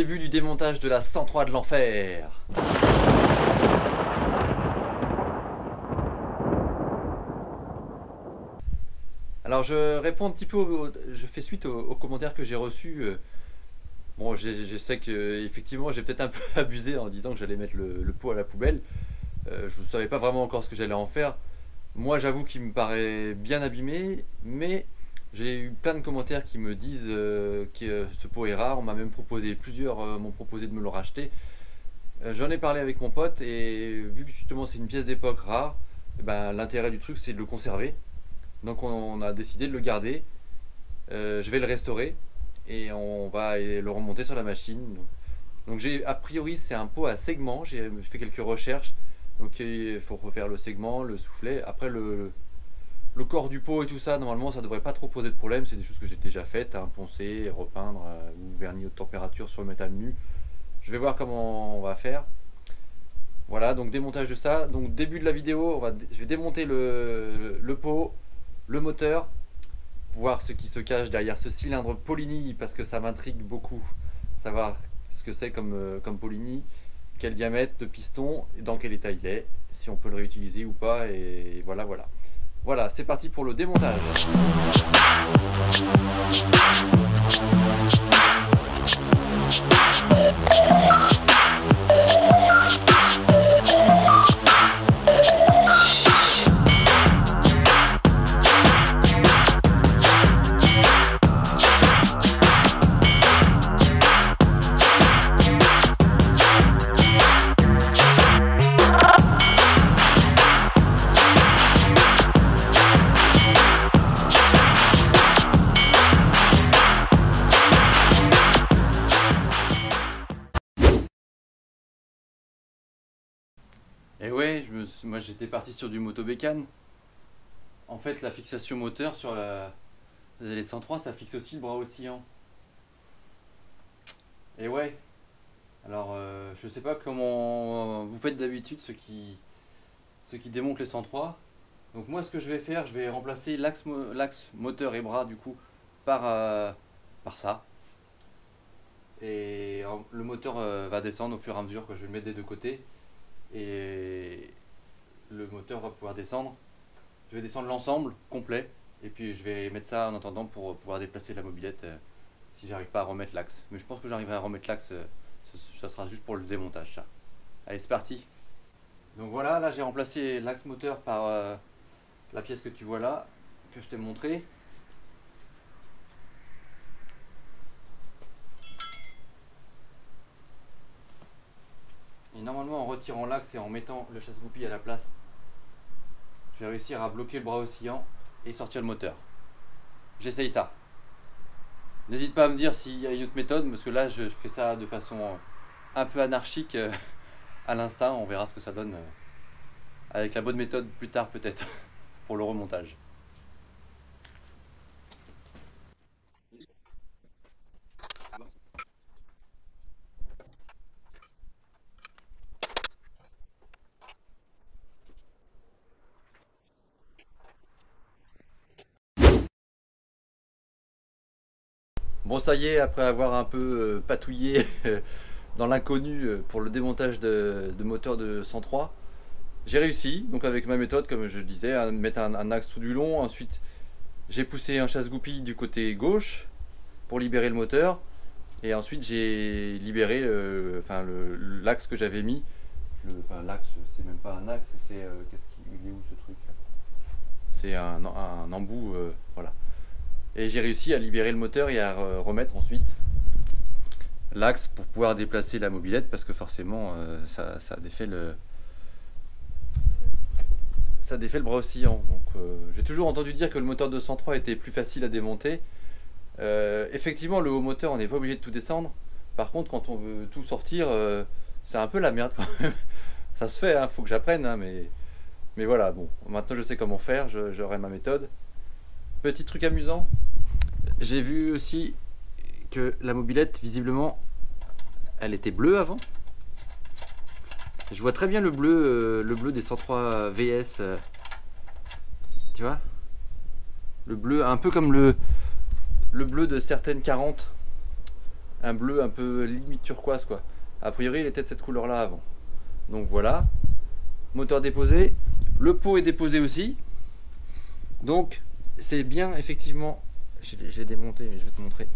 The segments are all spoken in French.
début du démontage de la 103 de l'enfer. Alors je réponds un petit peu, je fais suite aux commentaires que j'ai reçus. Bon, je sais que effectivement j'ai peut-être un peu abusé en disant que j'allais mettre le pot à la poubelle. Je ne savais pas vraiment encore ce que j'allais en faire. Moi j'avoue qu'il me paraît bien abîmé, mais j'ai eu plein de commentaires qui me disent que ce pot est rare. On m'a même proposé, plusieurs m'ont proposé de me le racheter. J'en ai parlé avec mon pote et vu que justement c'est une pièce d'époque rare, eh ben, l'intérêt du truc c'est de le conserver. Donc on a décidé de le garder. Je vais le restaurer et on va le remonter sur la machine. Donc j'ai, a priori c'est un pot à segments, j'ai fait quelques recherches. Donc il faut refaire le segment, le soufflet. Après le corps du pot et tout ça, normalement ça devrait pas trop poser de problème. C'est des choses que j'ai déjà faites, hein, poncer, repeindre ou vernis haute température sur le métal nu. Je vais voir comment on va faire. Voilà, donc démontage de ça. Donc début de la vidéo, je vais démonter le pot, le moteur, voir ce qui se cache derrière ce cylindre Polini, parce que ça m'intrigue beaucoup, savoir ce que c'est comme Polini, quel diamètre de piston, dans quel état il est, si on peut le réutiliser ou pas, et voilà. Voilà, c'est parti pour le démontage. Et ouais, moi j'étais parti sur du motobécane. En fait, la fixation moteur sur les 103, ça fixe aussi le bras oscillant. Et ouais, alors je sais pas comment vous faites d'habitude ceux qui démontent les 103. Donc moi ce que je vais faire, je vais remplacer l'axe moteur et bras du coup par ça. Et le moteur va descendre au fur et à mesure que je vais le mettre des deux côtés. Et le moteur va pouvoir descendre. Je vais descendre l'ensemble complet et puis je vais mettre ça en attendant pour pouvoir déplacer la mobilette si j'arrive pas à remettre l'axe. Mais je pense que j'arriverai à remettre l'axe, ça sera juste pour le démontage ça. Allez, c'est parti. Donc voilà, là j'ai remplacé l'axe moteur par la pièce que tu vois là, que je t'ai montré. Et normalement en retirant l'axe et en mettant le chasse-goupille à la place, je vais réussir à bloquer le bras oscillant et sortir le moteur. J'essaye ça. N'hésite pas à me dire s'il y a une autre méthode, parce que là je fais ça de façon un peu anarchique à l'instinct. On verra ce que ça donne avec la bonne méthode plus tard peut-être pour le remontage. Bon, ça y est, après avoir un peu patouillé dans l'inconnu pour le démontage de moteur de 103, j'ai réussi, donc avec ma méthode, comme je disais, à mettre un axe tout du long. Ensuite, j'ai poussé un chasse-goupille du côté gauche pour libérer le moteur. Et ensuite, j'ai libéré l'axe que j'avais mis. L'axe, c'est même pas un axe, c'est... il est où ce truc? C'est un embout, voilà. Et j'ai réussi à libérer le moteur et à remettre ensuite l'axe pour pouvoir déplacer la mobilette, parce que forcément ça défait le bras oscillant. Donc j'ai toujours entendu dire que le moteur de 103 était plus facile à démonter. Effectivement, le haut moteur, on n'est pas obligé de tout descendre. Par contre, quand on veut tout sortir, c'est un peu la merde quand même. Ça se fait, hein, faut que j'apprenne, hein, mais voilà, bon, maintenant je sais comment faire, j'aurai ma méthode. Petit truc amusant, j'ai vu aussi que la mobilette, visiblement, elle était bleue avant. Je vois très bien le bleu des 103 VS, tu vois, le bleu, un peu comme le bleu de certaines 40. un bleu un peu limite turquoise quoi. A priori il était de cette couleur là avant. Donc voilà, moteur déposé, le pot est déposé aussi. Donc c'est bien effectivement, j'ai démonté mais je vais te montrer.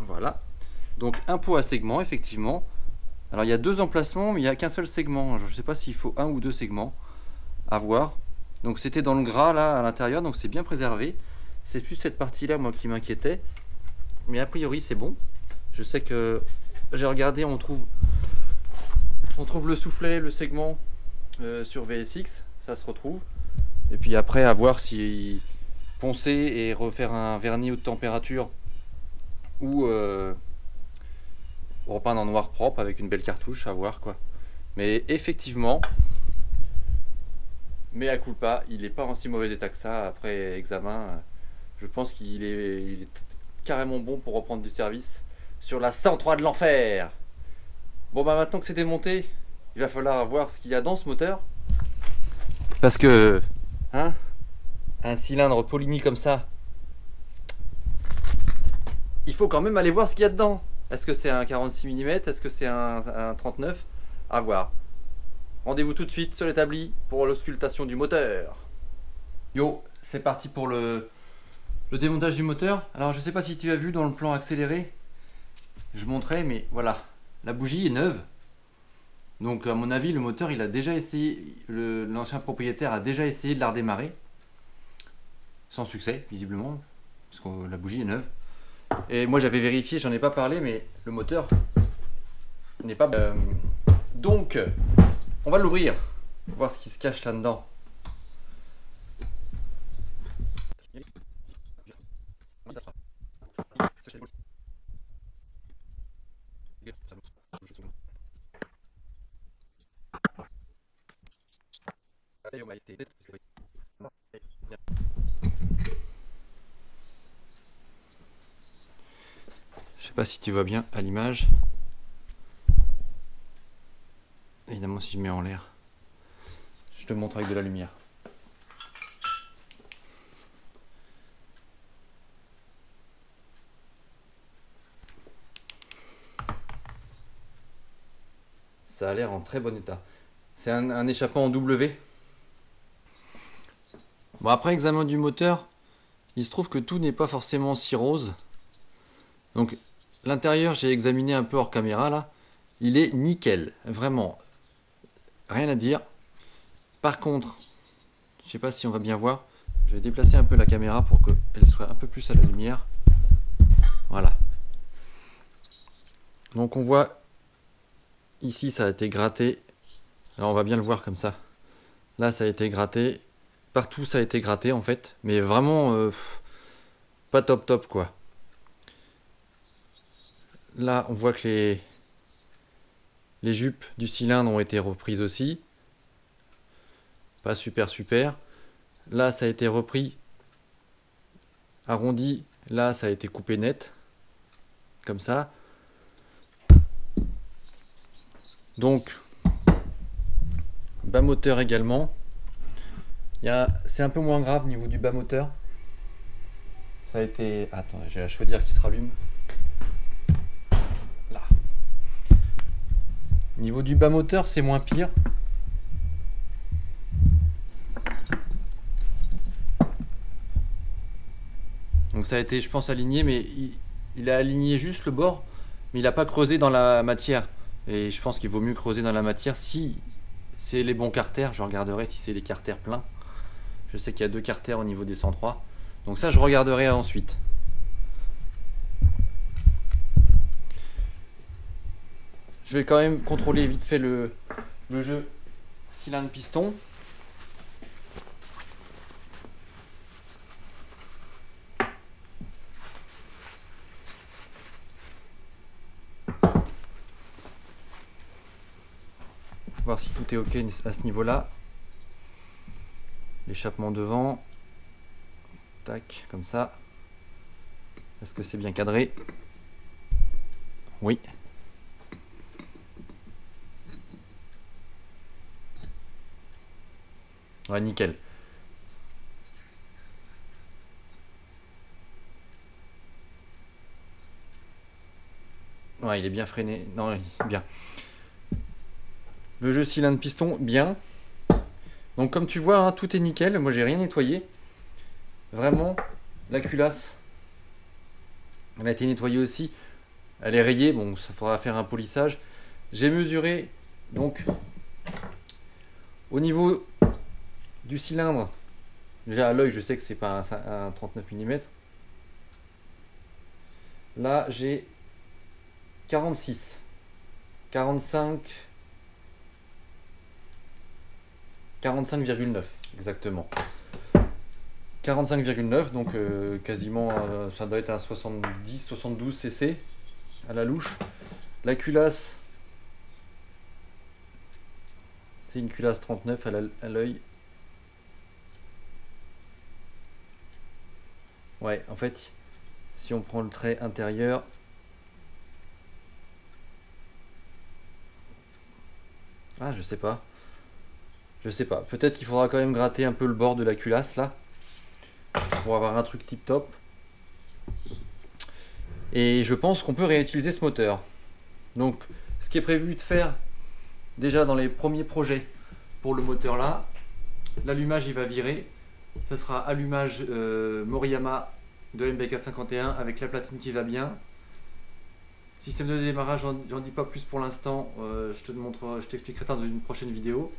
Voilà, donc un pot à segment effectivement. Alors il y a deux emplacements mais il n'y a qu'un seul segment. Je ne sais pas s'il faut un ou deux segments à voir. Donc c'était dans le gras là à l'intérieur, donc c'est bien préservé. C'est plus cette partie là moi qui m'inquiétait. Mais a priori c'est bon. Je sais que j'ai regardé, on trouve le soufflet, le segment sur VSX, ça se retrouve. Et puis après à voir si poncer et refaire un vernis haute température ou repeindre en noir propre avec une belle cartouche, à voir quoi. Mais effectivement, mais à culpa, il n'est pas en si mauvais état que ça après examen. Je pense qu'il est carrément bon pour reprendre du service sur la 103 de l'enfer. Bon bah maintenant que c'est démonté, il va falloir voir ce qu'il y a dans ce moteur. Parce que, hein, un cylindre Polini comme ça, il faut quand même aller voir ce qu'il y a dedans. Est-ce que c'est un 46 mm? Est-ce que c'est un 39? À voir. Rendez-vous tout de suite sur l'établi pour l'auscultation du moteur. Yo, c'est parti pour le démontage du moteur. Alors je sais pas si tu as vu dans le plan accéléré, je montrais, mais voilà, la bougie est neuve. Donc à mon avis le moteur il a déjà essayé, l'ancien propriétaire a déjà essayé de la redémarrer. Sans succès visiblement, parce que la bougie est neuve. Et moi j'avais vérifié, j'en ai pas parlé, mais le moteur n'est pas... donc on va l'ouvrir, voir ce qui se cache là-dedans. Je sais pas si tu vois bien à l'image. Évidemment si je mets en l'air, je te montre avec de la lumière. Ça a l'air en très bon état. C'est un échappement en W. Bon, après examen du moteur, il se trouve que tout n'est pas forcément si rose. Donc l'intérieur, j'ai examiné un peu hors caméra là. Il est nickel, vraiment. Rien à dire. Par contre, je sais pas si on va bien voir. Je vais déplacer un peu la caméra pour qu'elle soit un peu plus à la lumière. Voilà. Donc on voit ici ça a été gratté. Alors on va bien le voir comme ça. Là ça a été gratté. Partout ça a été gratté en fait. Mais vraiment pas top top quoi. Là on voit que les jupes du cylindre ont été reprises aussi. Pas super super. Là ça a été repris. Arrondi. Là ça a été coupé net. Comme ça. Donc bas moteur également. C'est un peu moins grave au niveau du bas moteur. Ça a été... Attends, j'ai la chaudière qui se rallume. Là. Niveau du bas moteur, c'est moins pire. Donc ça a été, je pense, aligné, mais il a aligné juste le bord, mais il n'a pas creusé dans la matière. Et je pense qu'il vaut mieux creuser dans la matière si c'est les bons carters. Je regarderai si c'est les carters pleins. Je sais qu'il y a deux carters au niveau des 103. Donc ça, je regarderai ensuite. Je vais quand même contrôler vite fait le jeu cylindre-piston. Voir si tout est ok à ce niveau-là. L'échappement devant. Tac, comme ça. Est-ce que c'est bien cadré? Oui. Ouais, nickel. Ouais, il est bien freiné. Non, bien. Le jeu cylindre-piston, bien. Donc comme tu vois, hein, tout est nickel. Moi, j'ai rien nettoyé. Vraiment, la culasse, elle a été nettoyée aussi. Elle est rayée. Bon, ça faudra faire un polissage. J'ai mesuré, donc, au niveau du cylindre. Déjà à l'œil, je sais que c'est pas un 39 mm. Là, j'ai 46, 45, 45,9 exactement. 45,9, donc quasiment, ça doit être un 70-72 cc à la louche. La culasse, c'est une culasse 39 à l'œil. Ouais, en fait, si on prend le trait intérieur, ah, je sais pas. Je sais pas. Peut-être qu'il faudra quand même gratter un peu le bord de la culasse là, pour avoir un truc tip top. Et je pense qu'on peut réutiliser ce moteur. Donc, ce qui est prévu de faire déjà dans les premiers projets pour le moteur là, l'allumage il va virer. Ce sera allumage Moriyama de MBK51 avec la platine qui va bien. Système de démarrage, j'en dis pas plus pour l'instant, je t'expliquerai ça dans une prochaine vidéo.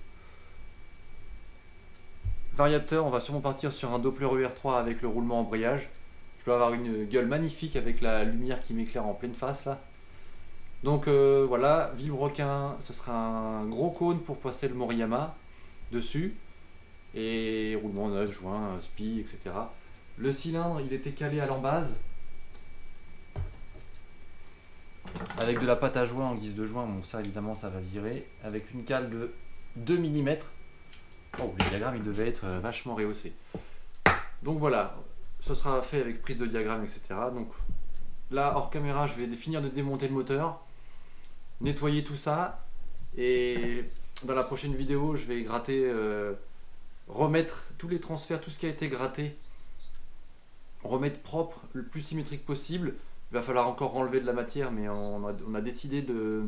Variateur, on va sûrement partir sur un Doppler UR3 avec le roulement embrayage. Je dois avoir une gueule magnifique avec la lumière qui m'éclaire en pleine face là. Donc voilà, vilebrequin, ce sera un gros cône pour passer le Moriyama dessus. Et roulement neuf, joint, spi, etc. Le cylindre, il était calé à l'embase. Avec de la pâte à joint en guise de joint, donc ça évidemment ça va virer. Avec une cale de 2 mm. Oh, les diagrammes ils devaient être vachement rehaussés. Donc voilà, ce sera fait avec prise de diagramme, etc. Donc là, hors caméra, je vais finir de démonter le moteur, nettoyer tout ça. Et dans la prochaine vidéo, je vais gratter, remettre tous les transferts, tout ce qui a été gratté, remettre propre, le plus symétrique possible. Il va falloir encore enlever de la matière, mais on a décidé de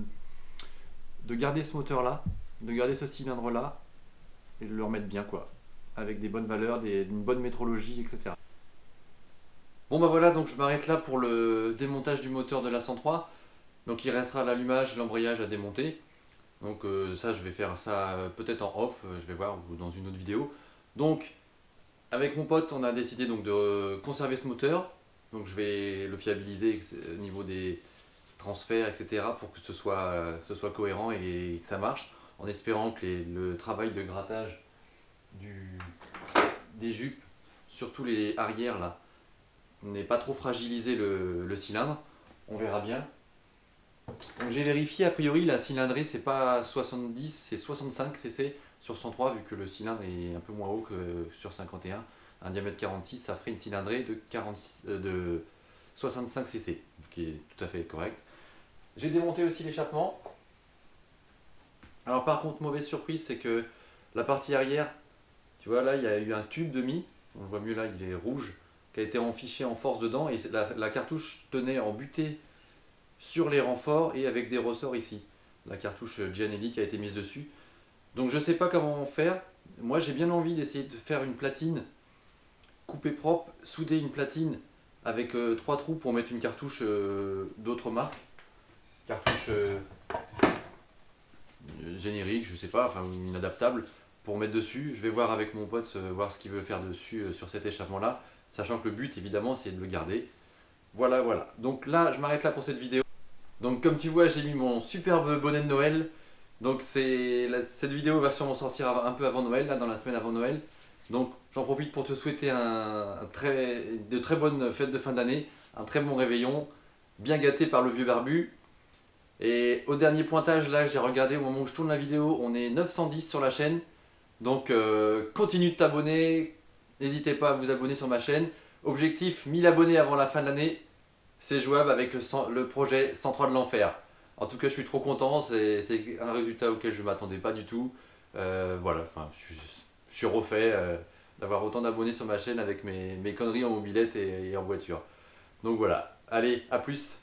garder ce moteur là, de garder ce cylindre là et de le remettre bien quoi, avec des bonnes valeurs, une bonne métrologie, etc. Bon bah voilà, donc je m'arrête là pour le démontage du moteur de la 103. Donc il restera l'allumage, l'embrayage à démonter. Donc ça je vais faire ça peut-être en off, je vais voir, ou dans une autre vidéo. Donc avec mon pote on a décidé donc de conserver ce moteur. Donc je vais le fiabiliser au niveau des transferts, etc. pour que ce soit cohérent et que ça marche. En espérant que le travail de grattage des jupes, surtout les arrières là, n'ait pas trop fragilisé le cylindre. On verra bien. Donc j'ai vérifié, a priori la cylindrée c'est pas 70, c'est 65 cc sur 103 vu que le cylindre est un peu moins haut que sur 51. Un diamètre 46, ça ferait une cylindrée de 65 cc, ce qui est tout à fait correct. J'ai démonté aussi l'échappement. Alors par contre, mauvaise surprise, c'est que la partie arrière, tu vois là, il y a eu un tube de mie, on le voit mieux là, il est rouge, qui a été enfiché en force dedans et la cartouche tenait en butée sur les renforts et avec des ressorts ici. La cartouche Gianelli qui a été mise dessus. Donc je sais pas comment faire. Moi j'ai bien envie d'essayer de faire une platine coupée propre, souder une platine avec 3 trous pour mettre une cartouche d'autres marques. Cartouche générique, je sais pas, enfin inadaptable pour mettre dessus. Je vais voir avec mon pote, voir ce qu'il veut faire dessus sur cet échappement là, sachant que le but évidemment c'est de le garder. Voilà, voilà. Donc là, je m'arrête là pour cette vidéo. Donc comme tu vois, j'ai mis mon superbe bonnet de Noël. Donc cette vidéo va sûrement sortir un peu avant Noël, là dans la semaine avant Noël. Donc j'en profite pour te souhaiter de très bonnes fêtes de fin d'année, un très bon réveillon, bien gâté par le vieux barbu. Et au dernier pointage, là j'ai regardé au moment où je tourne la vidéo, on est 910 sur la chaîne. Donc continue de t'abonner, n'hésitez pas à vous abonner sur ma chaîne. Objectif 1000 abonnés avant la fin de l'année, c'est jouable avec le projet 103 de l'enfer. En tout cas je suis trop content, c'est un résultat auquel je ne m'attendais pas du tout. Voilà, enfin, je suis refait d'avoir autant d'abonnés sur ma chaîne avec mes conneries en mobilette et en voiture. Donc voilà, allez, à plus.